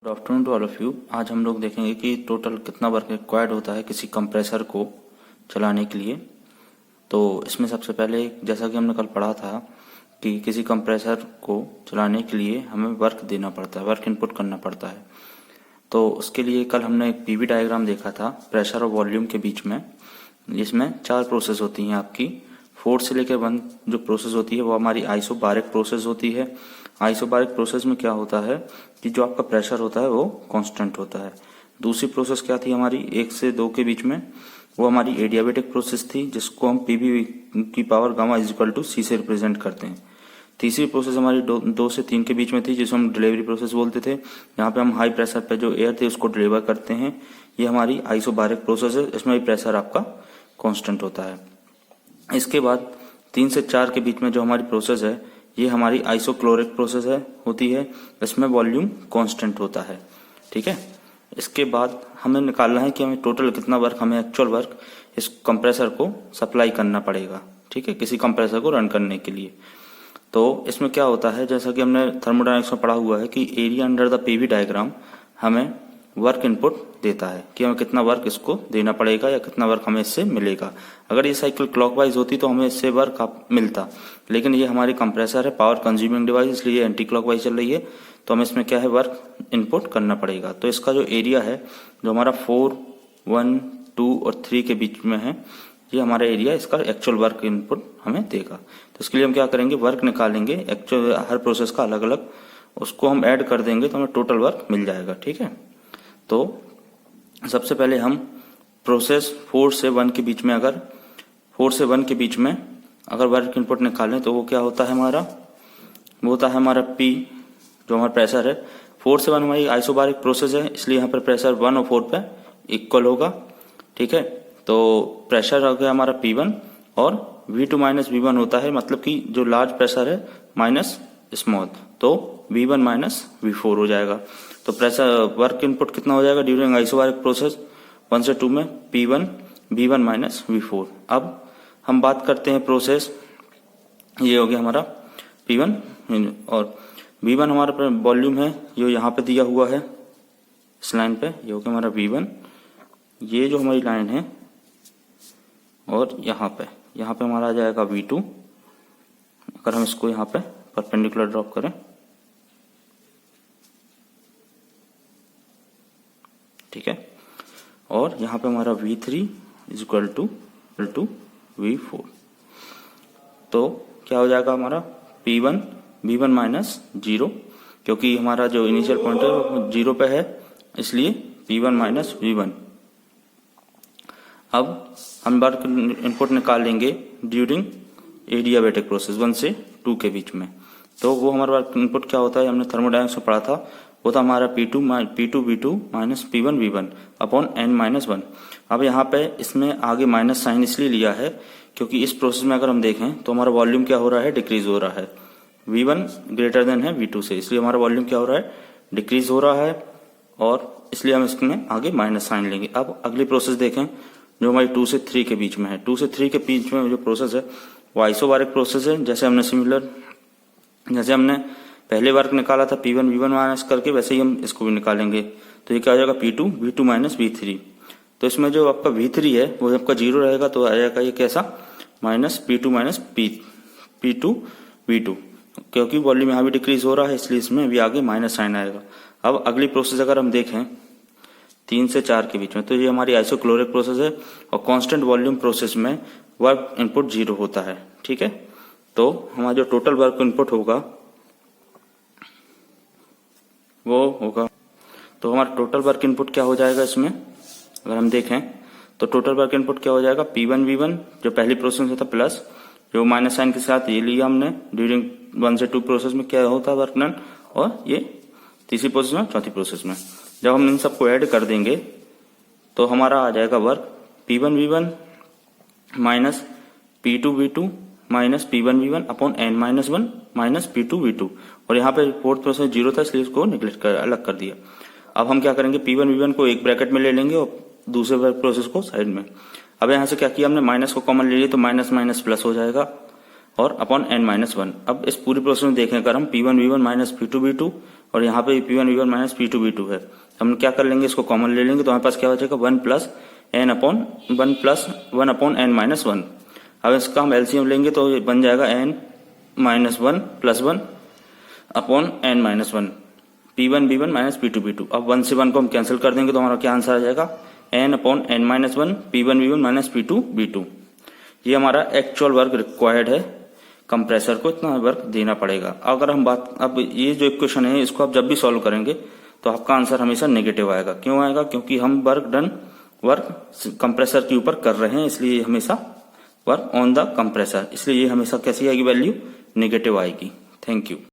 Good afternoon to all of you. आज हम लोग देखेंगे कि टोटल कितना वर्क रिक्वायर्ड होता है किसी कंप्रेसर को चलाने के लिए। तो इसमें सबसे पहले जैसा कि हमने कल पढ़ा था कि किसी कंप्रेसर को चलाने के लिए हमें वर्क देना पड़ता है, वर्क इनपुट करना पड़ता है। तो उसके लिए कल हमने एक पीवी डायग्राम देखा था प्रेशर और वॉल्यूम के बीच में, जिसमें 4 प्रोसेस होती हैं आपकी। 4 से लेकर 1 जो प्रोसेस होती है वो हमारी आइसोबारिक प्रोसेस होती है। आइसोबारिक प्रोसेस में क्या होता है कि जो आपका प्रेशर होता है वो कांस्टेंट होता है। दूसरी प्रोसेस क्या थी हमारी 1 से 2 के बीच में, वो हमारी एडियाबेटिक प्रोसेस थी, जिसको हम पीवी की power gamma is equal to C से रिप्रेजेंट करते हैं। तीसरी प्रोसेस हमारी 2 से 3 के बीच में थी, जिसको हम डिलीवरी प्रोसेस बोलते थे। यहाँ पे हम हाई प्रेशर पे जो एयर थे उसको डिलीवर करते हैं। ये हमारी आइसोबारिक प्रोसेस है, इसमें भी प्रेशर आपका कांस्टेंट होता है। इसके बाद 3 से 4 के बीच में जो हमारी प्रोसेस है ये हमारी आइसोक्लोरिक प्रोसेस होती है, इसमें वॉल्यूम कांस्टेंट होता है। ठीक है। इसके बाद हमें निकालना है कि हमें टोटल कितना वर्क, हमें एक्चुअल वर्क इस कंप्रेसर को सप्लाई करना पड़ेगा। ठीक है, किसी कंप्रेसर को रन करने के लिए। तो इसमें क्या होता है, जैसा कि हमने थर्मोडायनेमिक्स में पढ़ा हुआ है कि area under the PV diagram हमें वर्क इनपुट देता है कि हमें कितना वर्क इसको देना पड़ेगा या कितना वर्क हमें इससे मिलेगा। अगर ये साइकिल क्लॉकवाइज होती तो हमें इससे वर्क मिलता, लेकिन ये हमारी कंप्रेसर है, पावर कंज्यूमिंग डिवाइस, इसलिए एंटी क्लॉकवाइज चल रही है। तो हमें इसमें क्या है, वर्क इनपुट करना पड़ेगा। तो इसका जो एरिया है जो हमारा 4, 1, 2 और 3 के बीच में है, ये हमारा एरिया इसका एक्चुअल वर्क इनपुट हमें देगा। तो इसके लिए हम क्या करेंगे, वर्क निकालेंगे एक्चुअल हर प्रोसेस का अलग अलग, उसको हम ऐड कर देंगे तो हमें टोटल वर्क मिल जाएगा। ठीक है। तो सबसे पहले हम प्रोसेस 4 से 1 के बीच में, अगर 4 से 1 के बीच में अगर वर्क इनपुट निकालें तो वो क्या होता है हमारा, वो होता है हमारा P, जो हमारा प्रेशर है। 4 से 1 हमारी आइसोबारिक प्रोसेस है, इसलिए यहाँ पर प्रेशर 1 और 4 पे इक्वल होगा। ठीक है। तो प्रेशर हो गया हमारा P1 और V2 माइनस V1 होता है, मतलब कि जो लार्ज प्रेशर है माइनस स्मॉल, तो V1 माइनस V4 हो जाएगा। तो प्रेशर वर्क इनपुट कितना हो जाएगा ड्यूरिंग आइसोबारिक प्रोसेस 1 से 2 में, P1 V1 माइनस V4। अब हम बात करते हैं प्रोसेस, ये हो गया हमारा P1 और V1 हमारा वॉल्यूम है, जो यहाँ पे दिया हुआ है इस लाइन पे, ये हो गया हमारा V1। ये जो हमारी लाइन है और यहाँ पे हमारा आ जाएगा V2। अगर हम इसको यहाँ पे परपेंडिकुलर ड्रॉप करें, ठीक है, और यहाँ पे हमारा V3 is equal to V4। तो क्या हो जाएगा हमारा P1 V1 माइनस 0, क्योंकि हमारा जो इनिशियल पॉइंट है वो 0 पे है, इसलिए P1 माइनस V1। अब हम वर्क इनपुट निकाल लेंगे ड्यूरिंग एडियाबेटिक प्रोसेस 1 से 2 के बीच में। तो वो हमारा वर्क इनपुट क्या होता है, हमने थर्मोडायनेमिक्स में पढ़ा था, वो था हमारा P2 V2 minus P1 V1 upon n minus 1। अब यहाँ पे इसमें आगे माइनस साइन इसलिए लिया है क्योंकि इस प्रोसेस में अगर हम देखें तो हमारा वॉल्यूम क्या हो रहा है, डिक्रीज हो रहा है। V1 ग्रेटर देन है V2 से, इसलिए हमारा वॉल्यूम क्या हो रहा है, डिक्रीज हो रहा है, और इसलिए हम इसमें आगे माइनस साइन लेंगे। अब अगली प्रोसेस देखें जो हमारी 2 से 3 के बीच में है। 2 से 3 के बीच में जो प्रोसेस है वो आइसोबारिक प्रोसेस है। जैसे हमने पहले वर्क निकाला था P1 V1 माइनस करके, वैसे ही हम इसको भी निकालेंगे। तो ये क्या हो जाएगा, P2 V2 माइनस V3। तो इसमें जो आपका V3 है वो आपका 0 रहेगा, तो आ जाएगा ये कैसा, minus P2 minus P2 V2, क्योंकि वॉल्यूम यहाँ भी डिक्रीज हो रहा है, इसलिए इसमें भी आगे माइनस साइन आएगा। अब अगली प्रोसेस अगर हम देखें 3 से 4 के बीच में, तो ये हमारी आइसोक्लोरिक प्रोसेस है, और कांस्टेंट वॉल्यूम प्रोसेस में वर्क इनपुट 0 होता है। ठीक है। तो हमारा जो टोटल वर्क इनपुट होगा वो होगा, तो हमारा टोटल वर्क इनपुट क्या हो जाएगा इसमें, अगर हम देखें तो टोटल वर्क इनपुट क्या हो जाएगा, P1 V1 जो पहली प्रोसेस में था, प्लस जो माइनस साइन के साथ ये लिया हमने ड्यूरिंग 1 से 2 प्रोसेस में क्या होता है वर्क डन, और ये तीसरी प्रोसेस में, चौथी प्रोसेस में। जब हम इन सबको ऐड कर देंगे तो हमारा आ जाएगा work P1 V1 minus P2 V2 minus P1 V1 upon n minus 1 minus P2 V2, और यहाँ पे फोर्थ प्रोसेस 0 था, इसलिए इसको निगलेक्ट कर अलग कर दिया। अब हम क्या करेंगे, P1 V1 को एक ब्रैकेट में ले लेंगे और दूसरे प्रोसेस को साइड में। अब यहाँ से क्या किया हमने, माइनस को कॉमन ले लिया, तो माइनस माइनस प्लस हो जाएगा, और अपॉन n माइनस 1। अब इस पूरी प्रोसेस में देखें अगर हम P1 V1 minus P2 V2 और यहाँ पे P1 V1 minus P2 V2 है। हम क्या कर लेंगे, इसको कॉमन ले लेंगे तो हमारे पास क्या बचेगा 1 plus one upon n minus 1। अब इसका हम एलसीएम लेंगे तो ये बन जाएगा n minus 1 plus 1 upon n minus 1 P1 V1 minus P2 V2। अब 1 से 1 को हम कैंसिल कर देंगे तो हमारा क्या आंसर आ जाएगा n upon n minus 1 P1 V1 minus P2 V2। ये हमारा एक्चुअल वर्क रिक्वायर्ड है, कंप्रेसर को इतना वर्क देना पड़ेगा। अगर हम बात, अब ये जो इक्वेशन है इसको आप जब भी सॉल्व करेंगे तो आपका आंसर हमेशा नेगेटिव आएगा। क्यों आएगा? क्योंकि हम वर्क कंप्रेसर के ऊपर कर रहे हैं, इसलिए हमेशा वर्क ऑन द कंप्रेसर, इसलिए ये हमेशा कैसी आएगी वैल्यू, नेगेटिव आएगी। Thank you.